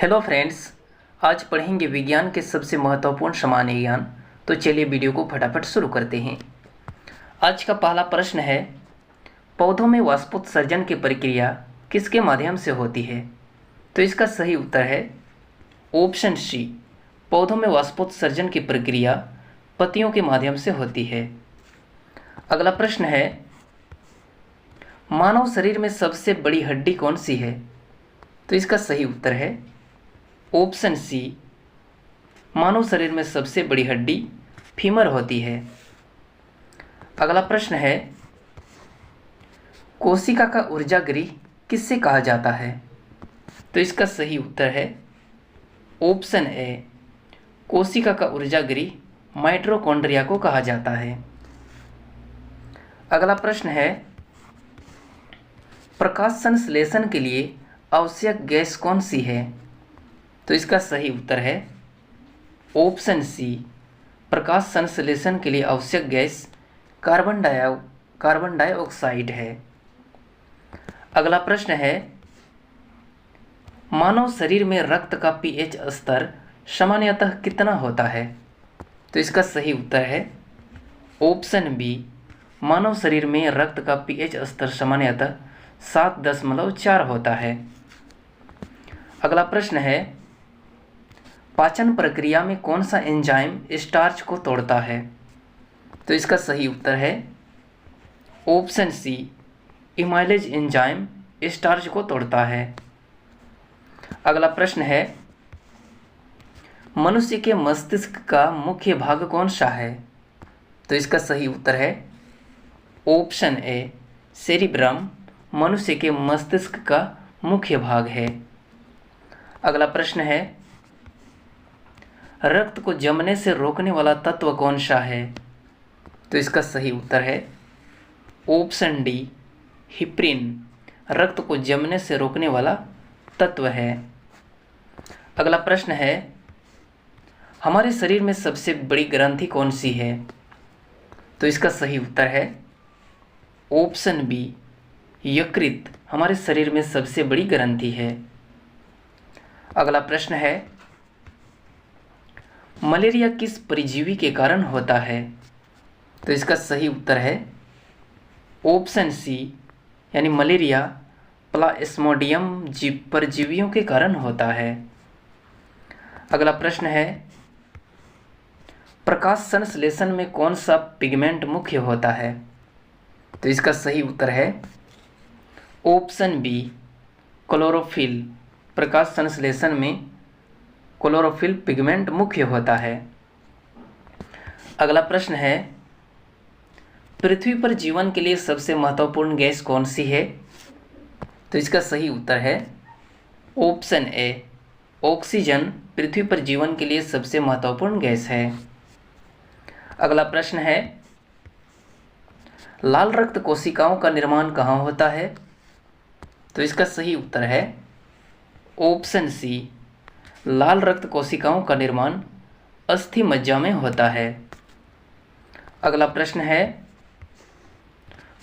Hello friends, आज पढ़ेंगे विज्ञान के सबसे महत्वपूर्ण सामान्य ज्ञान। तो चलिए वीडियो को फटाफट शुरू करते हैं। आज का पहला प्रश्न है, पौधों में वाष्पोत्सर्जन की प्रक्रिया किसके माध्यम से होती है? तो इसका सही उत्तर है ऑप्शन सी, पौधों में वाष्पोत्सर्जन की प्रक्रिया पत्तियों के माध्यम से होती है। अगला प्रश्न है, मानव शरीर में सबसे बड़ी हड्डी कौन सी है? तो इसका सही उत्तर है ऑप्शन सी, मानव शरीर में सबसे बड़ी हड्डी फीमर होती है। अगला प्रश्न है, कोशिका का ऊर्जा गृह किससे कहा जाता है? तो इसका सही उत्तर है ऑप्शन ए, कोशिका का ऊर्जा गृह माइटोकॉन्ड्रिया को कहा जाता है। अगला प्रश्न है, प्रकाश संश्लेषण के लिए आवश्यक गैस कौन सी है? तो इसका सही उत्तर है ऑप्शन सी, प्रकाश संश्लेषण के लिए आवश्यक गैस कार्बन डाइऑक्साइड है। अगला प्रश्न है, मानव शरीर में रक्त का पीएच स्तर सामान्यतः कितना होता है? तो इसका सही उत्तर है ऑप्शन बी, मानव शरीर में रक्त का पीएच स्तर सामान्यतः 7.4 होता है। अगला प्रश्न है, पाचन प्रक्रिया में कौन सा एंजाइम स्टार्च को तोड़ता है? तो इसका सही उत्तर है ऑप्शन सी, इमाइलेज एंजाइम स्टार्च को तोड़ता है। अगला प्रश्न है, मनुष्य के मस्तिष्क का मुख्य भाग कौन सा है? तो इसका सही उत्तर है ऑप्शन ए, सेरिब्रम मनुष्य के मस्तिष्क का मुख्य भाग है। अगला प्रश्न है, रक्त को जमने से रोकने वाला तत्व कौन सा है? तो इसका सही उत्तर है ऑप्शन डी, हिप्रिन रक्त को जमने से रोकने वाला तत्व है। अगला प्रश्न है, हमारे शरीर में सबसे बड़ी ग्रंथि कौन सी है? तो इसका सही उत्तर है ऑप्शन बी, यकृत हमारे शरीर में सबसे बड़ी ग्रंथि है। अगला प्रश्न है, मलेरिया किस परजीवी के कारण होता है? तो इसका सही उत्तर है ऑप्शन सी, यानी मलेरिया प्लाज्मोडियम परजीवियों के कारण होता है। अगला प्रश्न है, प्रकाश संश्लेषण में कौन सा पिगमेंट मुख्य होता है? तो इसका सही उत्तर है ऑप्शन बी, क्लोरोफिल प्रकाश संश्लेषण में क्लोरोफिल पिगमेंट मुख्य होता है। अगला प्रश्न है, पृथ्वी पर जीवन के लिए सबसे महत्वपूर्ण गैस कौन सी है? तो इसका सही उत्तर है ऑप्शन ए, ऑक्सीजन पृथ्वी पर जीवन के लिए सबसे महत्वपूर्ण गैस है। अगला प्रश्न है, लाल रक्त कोशिकाओं का निर्माण कहाँ होता है? तो इसका सही उत्तर है ऑप्शन सी, लाल रक्त कोशिकाओं का निर्माण अस्थि मज्जा में होता है। अगला प्रश्न है,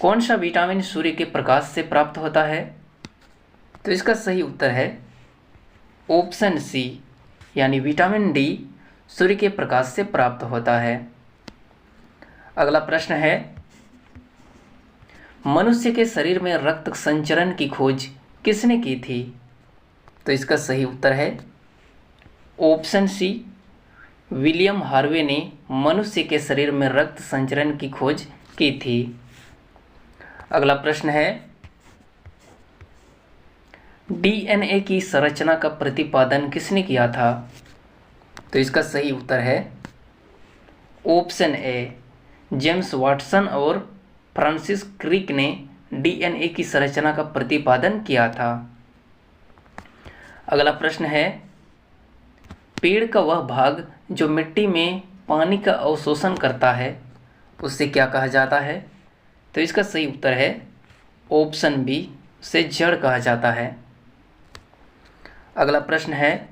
कौन सा विटामिन सूर्य के प्रकाश से प्राप्त होता है? तो इसका सही उत्तर है ऑप्शन सी, यानी विटामिन डी सूर्य के प्रकाश से प्राप्त होता है। अगला प्रश्न है, मनुष्य के शरीर में रक्त संचरण की खोज किसने की थी? तो इसका सही उत्तर है ऑप्शन सी, विलियम हार्वे ने मनुष्य के शरीर में रक्त संचरण की खोज की थी। अगला प्रश्न है, डीएनए की संरचना का प्रतिपादन किसने किया था? तो इसका सही उत्तर है ऑप्शन ए, जेम्स वाटसन और फ्रांसिस क्रिक ने डीएनए की संरचना का प्रतिपादन किया था। अगला प्रश्न है, पेड़ का वह भाग जो मिट्टी में पानी का अवशोषण करता है उससे क्या कहा जाता है? तो इसका सही उत्तर है ऑप्शन बी, उसे जड़ कहा जाता है। अगला प्रश्न है,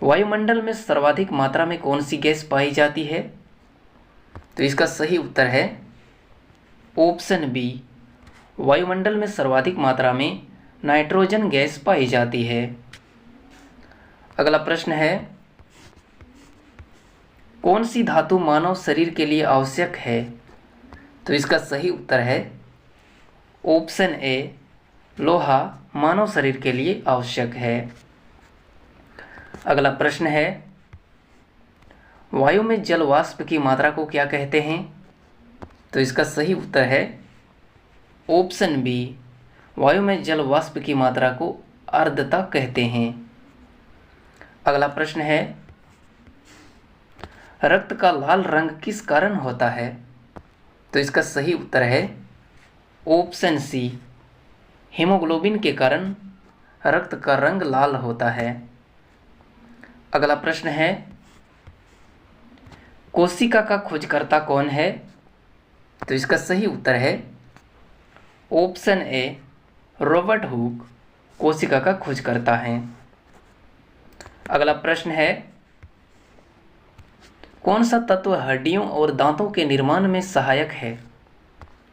वायुमंडल में सर्वाधिक मात्रा में कौन सी गैस पाई जाती है? तो इसका सही उत्तर है ऑप्शन बी, वायुमंडल में सर्वाधिक मात्रा में नाइट्रोजन गैस पाई जाती है। अगला प्रश्न है, कौन सी धातु मानव शरीर के लिए आवश्यक है? तो इसका सही उत्तर है ऑप्शन ए, लोहा मानव शरीर के लिए आवश्यक है। अगला प्रश्न है, वायु में जल वाष्प की मात्रा को क्या कहते हैं? तो इसका सही उत्तर है ऑप्शन बी, वायु में जल वाष्प की मात्रा को आर्द्रता कहते हैं। अगला प्रश्न है, रक्त का लाल रंग किस कारण होता है? तो इसका सही उत्तर है ऑप्शन सी, हीमोग्लोबिन के कारण रक्त का रंग लाल होता है। अगला प्रश्न है, कोशिका का खोजकर्ता कौन है? तो इसका सही उत्तर है ऑप्शन ए, रॉबर्ट हुक कोशिका का खोजकर्ता है। अगला प्रश्न है, कौन सा तत्व हड्डियों और दांतों के निर्माण में सहायक है?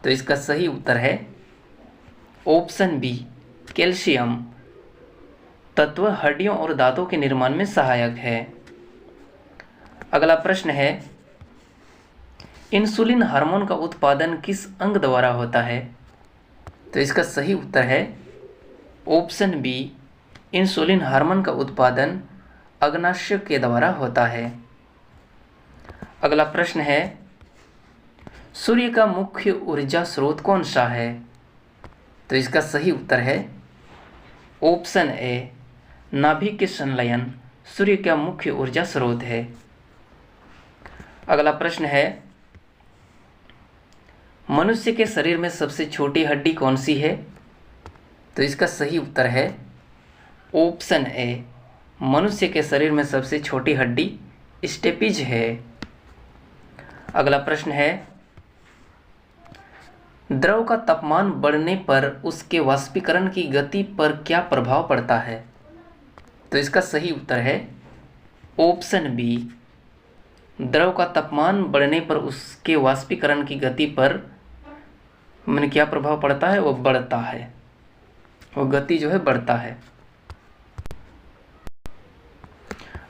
तो इसका सही उत्तर है ऑप्शन बी, कैल्शियम तत्व हड्डियों और दांतों के निर्माण में सहायक है। अगला प्रश्न है, इंसुलिन हार्मोन का उत्पादन किस अंग द्वारा होता है? तो इसका सही उत्तर है ऑप्शन बी, इंसुलिन हार्मोन का उत्पादन अग्नाशय के द्वारा होता है। अगला प्रश्न है, सूर्य का मुख्य ऊर्जा स्रोत कौन सा है? तो इसका सही उत्तर है ऑप्शन ए, नाभिक के संलयन सूर्य का मुख्य ऊर्जा स्रोत है। अगला प्रश्न है, मनुष्य के शरीर में सबसे छोटी हड्डी कौन सी है? तो इसका सही उत्तर है ऑप्शन ए, मनुष्य के शरीर में सबसे छोटी हड्डी स्टेपिज है। अगला प्रश्न है, द्रव का तापमान बढ़ने पर उसके वाष्पीकरण की गति पर क्या प्रभाव पड़ता है? तो इसका सही उत्तर है ऑप्शन बी, द्रव का तापमान बढ़ने पर उसके वाष्पीकरण की गति पर क्या प्रभाव पड़ता है? वो बढ़ता है, वो गति जो है बढ़ता है।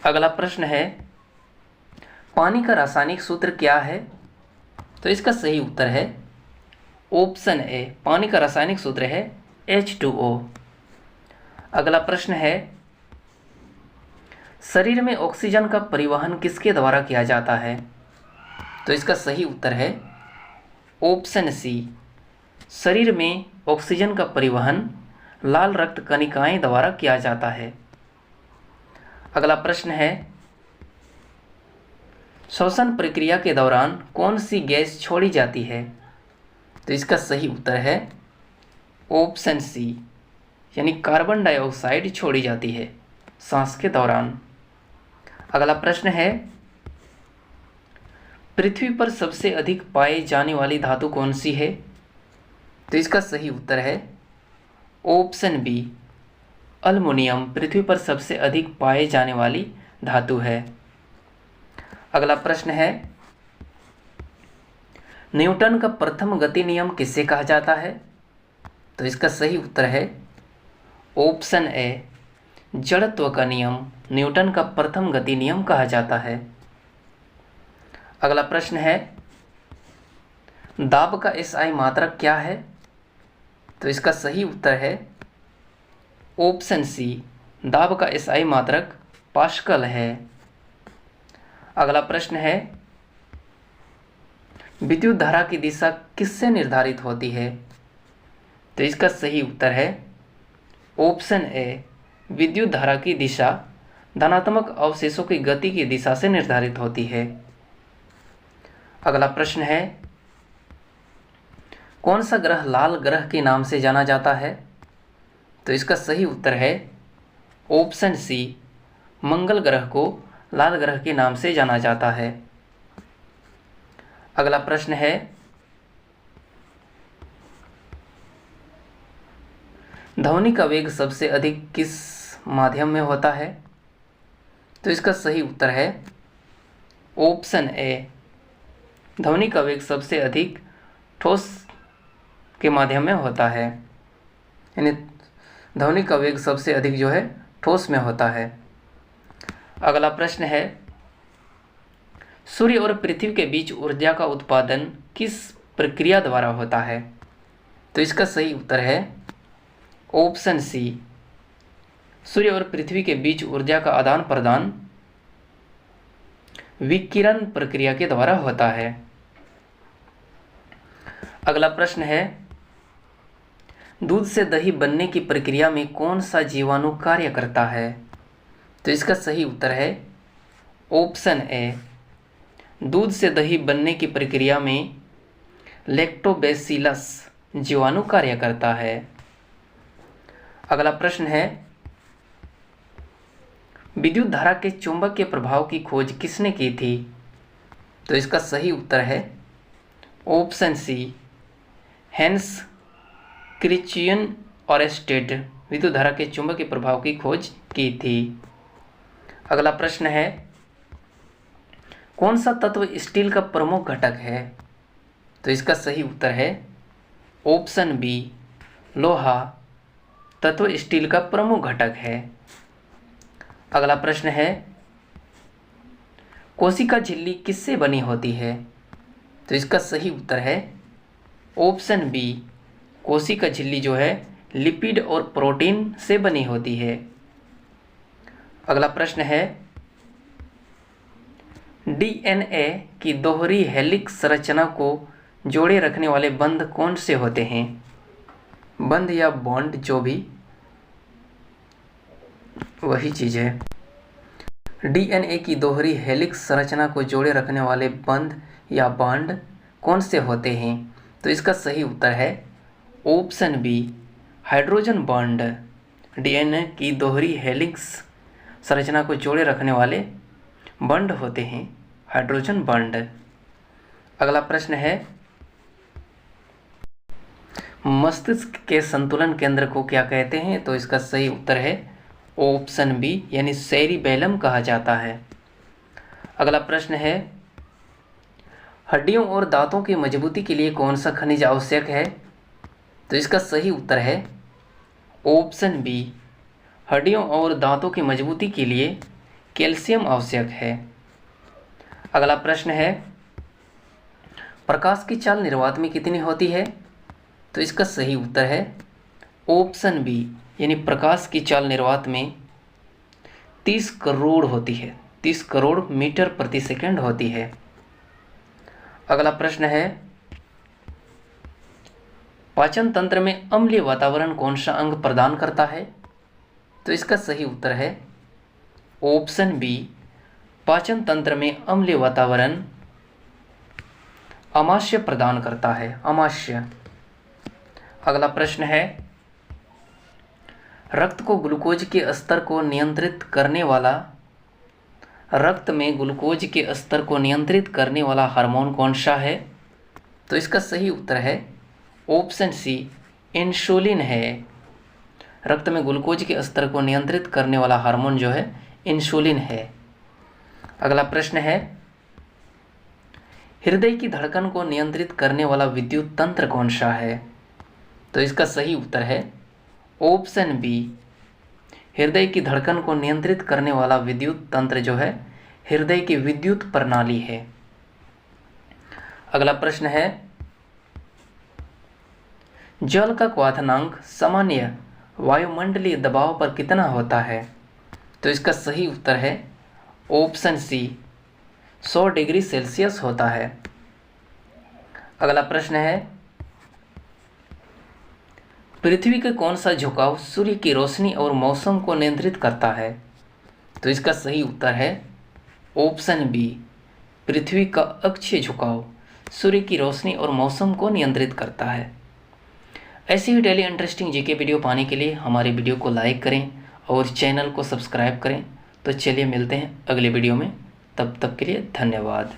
अगला प्रश्न है, पानी का रासायनिक सूत्र क्या है? तो इसका सही उत्तर है ऑप्शन ए, पानी का रासायनिक सूत्र है H2O। अगला प्रश्न है, शरीर में ऑक्सीजन का परिवहन किसके द्वारा किया जाता है? तो इसका सही उत्तर है ऑप्शन सी, शरीर में ऑक्सीजन का परिवहन लाल रक्त कणिकाएं द्वारा किया जाता है। अगला प्रश्न है, श्वसन प्रक्रिया के दौरान कौन सी गैस छोड़ी जाती है? तो इसका सही उत्तर है ऑप्शन सी, यानी कार्बन डाइऑक्साइड छोड़ी जाती है सांस के दौरान। अगला प्रश्न है, पृथ्वी पर सबसे अधिक पाई जाने वाली धातु कौन सी है? तो इसका सही उत्तर है ऑप्शन बी, अल्युमिनियम पृथ्वी पर सबसे अधिक पाए जाने वाली धातु है। अगला प्रश्न है, न्यूटन का प्रथम गति नियम किसे कहा जाता है? तो इसका सही उत्तर है ऑप्शन ए, जड़त्व का नियम न्यूटन का प्रथम गति नियम कहा जाता है। अगला प्रश्न है, दाब का एसआई मात्रक क्या है? तो इसका सही उत्तर है ऑप्शन सी, दाब का एसआई मात्रक पास्कल है। अगला प्रश्न है, विद्युत धारा की दिशा किससे निर्धारित होती है? तो इसका सही उत्तर है ऑप्शन ए, विद्युत धारा की दिशा धनात्मक अवशेषों की गति की दिशा से निर्धारित होती है। अगला प्रश्न है, कौन सा ग्रह लाल ग्रह के नाम से जाना जाता है? तो इसका सही उत्तर है ऑप्शन सी, मंगल ग्रह को लाल ग्रह के नाम से जाना जाता है। अगला प्रश्न है, ध्वनि का वेग सबसे अधिक किस माध्यम में होता है? तो इसका सही उत्तर है ऑप्शन ए, ध्वनि का वेग सबसे अधिक ठोस के माध्यम में होता है, यानी ध्वनि का वेग सबसे अधिक जो है ठोस में होता है। अगला प्रश्न है, सूर्य और पृथ्वी के बीच ऊर्जा का उत्पादन किस प्रक्रिया द्वारा होता है? तो इसका सही उत्तर है ऑप्शन सी, सूर्य और पृथ्वी के बीच ऊर्जा का आदान प्रदान विकिरण प्रक्रिया के द्वारा होता है। अगला प्रश्न है, दूध से दही बनने की प्रक्रिया में कौन सा जीवाणु कार्य करता है? तो इसका सही उत्तर है ऑप्शन ए, दूध से दही बनने की प्रक्रिया में लैक्टोबैसिलस जीवाणु कार्य करता है। अगला प्रश्न है, विद्युत धारा के चुंबकीय प्रभाव की खोज किसने की थी? तो इसका सही उत्तर है ऑप्शन सी, हेंस क्रिश्चियन ऑरेस्टेड विद्युत धारा के चुंबकीय प्रभाव की खोज की थी। अगला प्रश्न है, कौन सा तत्व स्टील का प्रमुख घटक है? तो इसका सही उत्तर है ऑप्शन बी, लोहा तत्व स्टील का प्रमुख घटक है। अगला प्रश्न है, कोशिका झिल्ली किससे बनी होती है? तो इसका सही उत्तर है ऑप्शन बी, कोशिका झिल्ली जो है लिपिड और प्रोटीन से बनी होती है। अगला प्रश्न है, डीएनए की दोहरी हेलिक्स संरचना को जोड़े रखने वाले बंध कौन से होते हैं? बंध या बॉन्ड जो भी वही चीज़ है। डीएनए की दोहरी हेलिक्स संरचना को जोड़े रखने वाले बंध या बॉन्ड कौन से होते हैं? तो इसका सही उत्तर है option B, hydrogen bond. DNA की दोहरी हेलिक्स संरचना को जोड़े रखने वाले बॉन्ड होते हैं हाइड्रोजन बॉन्ड। अगला प्रश्न है, मस्तिष्क के संतुलन केंद्र को क्या कहते हैं? तो इसका सही उत्तर है ऑप्शन बी, यानी सेरिबेलम कहा जाता है। अगला प्रश्न है, हड्डियों और दांतों की मजबूती के लिए कौन सा खनिज आवश्यक है? तो इसका सही उत्तर है ऑप्शन बी, हड्डियों और दांतों की मजबूती के लिए कैल्शियम आवश्यक है। अगला प्रश्न है, प्रकाश की चाल निर्वात में कितनी होती है? तो इसका सही उत्तर है ऑप्शन बी, यानी प्रकाश की चाल निर्वात में 30 करोड़ होती है, 30 करोड़ मीटर प्रति सेकंड होती है। अगला प्रश्न है, पाचन तंत्र में अम्लीय वातावरण कौन सा अंग प्रदान करता है? तो इसका सही उत्तर है ऑप्शन बी, पाचन तंत्र में अम्लीय वातावरण अमाशय प्रदान करता है, अमाशय। अगला प्रश्न है, रक्त को ग्लूकोज के स्तर को नियंत्रित करने वाला रक्त में ग्लूकोज के स्तर को नियंत्रित करने वाला हार्मोन कौन सा है? तो इसका सही उत्तर है ऑप्शन सी, इंसुलिन है। रक्त में ग्लूकोज के स्तर को नियंत्रित करने वाला हार्मोन जो है इंसुलिन है। अगला प्रश्न है, हृदय की धड़कन को नियंत्रित करने वाला विद्युत तंत्र कौन सा है? तो इसका सही उत्तर है ऑप्शन बी, हृदय की धड़कन को नियंत्रित करने वाला विद्युत तंत्र जो है हृदय की विद्युत प्रणाली है। अगला प्रश्न है, जल का क्वथनांक सामान्य वायुमंडलीय दबाव पर कितना होता है? तो इसका सही उत्तर है ऑप्शन सी, 100 डिग्री सेल्सियस होता है। अगला प्रश्न है, पृथ्वी का कौन सा झुकाव सूर्य की रोशनी और मौसम को नियंत्रित करता है? तो इसका सही उत्तर है ऑप्शन बी, पृथ्वी का अक्षीय झुकाव सूर्य की रोशनी और मौसम को नियंत्रित करता है। ऐसी ही डेली इंटरेस्टिंग जीके वीडियो पाने के लिए हमारे वीडियो को लाइक करें और चैनल को सब्सक्राइब करें। तो चलिए मिलते हैं अगले वीडियो में, तब तक के लिए धन्यवाद।